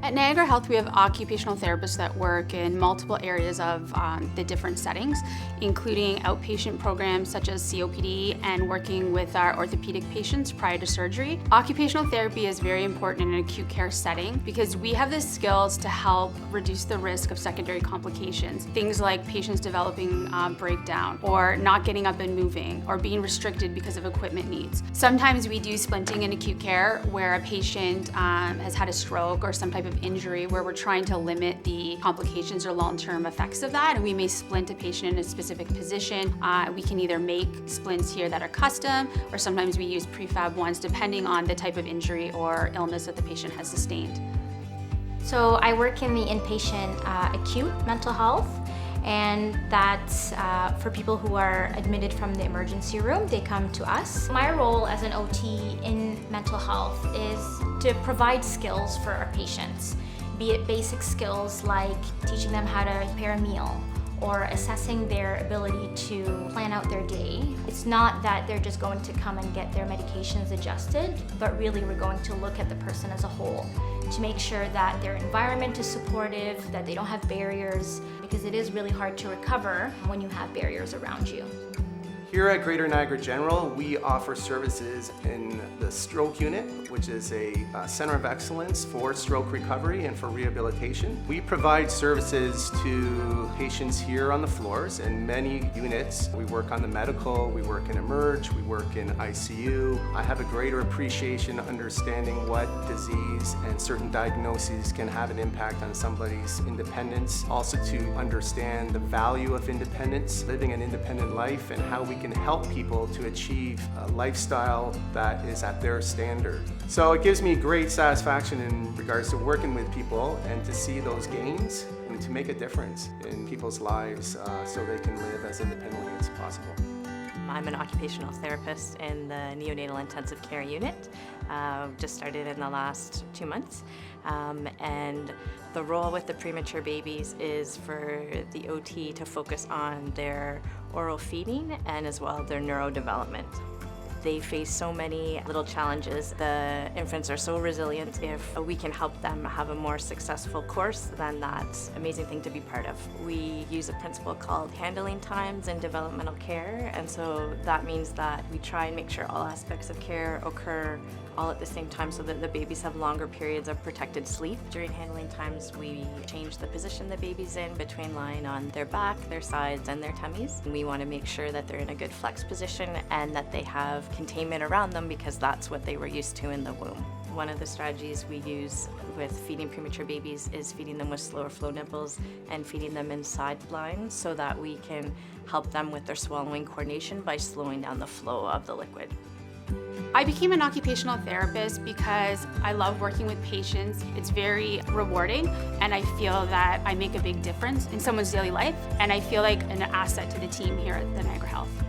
At Niagara Health, we have occupational therapists that work in multiple areas of the different settings, including outpatient programs such as COPD and working with our orthopedic patients prior to surgery. Occupational therapy is very important in an acute care setting because we have the skills to help reduce the risk of secondary complications. Things like patients developing breakdown or not getting up and moving or being restricted because of equipment needs. Sometimes we do splinting in acute care where a patient has had a stroke or some type of injury where we're trying to limit the complications or long-term effects of that, and we may splint a patient in a specific position. We can either make splints here that are custom, or sometimes we use prefab ones depending on the type of injury or illness that the patient has sustained. So I work in the inpatient acute mental health, and that's for people who are admitted from the emergency room. They come to us. My role as an OT in mental health is to provide skills for our patients, be it basic skills like teaching them how to prepare a meal or assessing their ability to plan out their day. It's not that they're just going to come and get their medications adjusted, but really we're going to look at the person as a whole to make sure that their environment is supportive, that they don't have barriers, because it is really hard to recover when you have barriers around you. Here at Greater Niagara General, we offer services in the stroke unit, which is a center of excellence for stroke recovery and for rehabilitation. We provide services to patients here on the floors in many units. We work on the medical, we work in Emerge, we work in ICU. I have a greater appreciation understanding what disease and certain diagnoses can have an impact on somebody's independence. Also to understand the value of independence, living an independent life, and how we can help people to achieve a lifestyle that is at their standard. So it gives me great satisfaction in regards to working with people and to see those gains and to make a difference in people's lives so they can live as independently as possible. I'm an occupational therapist in the neonatal intensive care unit. Just started in the last 2 months. And the role with the premature babies is for the OT to focus on their oral feeding and as well their neurodevelopment. They face so many little challenges. The infants are so resilient. If we can help them have a more successful course, then that's an amazing thing to be part of. We use a principle called handling times in developmental care, and so that means that we try and make sure all aspects of care occur all at the same time so that the babies have longer periods of protected sleep. During handling times, we change the position the baby's in between lying on their back, their sides, and their tummies. And we want to make sure that they're in a good flex position and that they have containment around them because that's what they were used to in the womb. One of the strategies we use with feeding premature babies is feeding them with slower flow nipples and feeding them inside blinds so that we can help them with their swallowing coordination by slowing down the flow of the liquid. I became an occupational therapist because I love working with patients. It's very rewarding, and I feel that I make a big difference in someone's daily life, and I feel like an asset to the team here at the Niagara Health.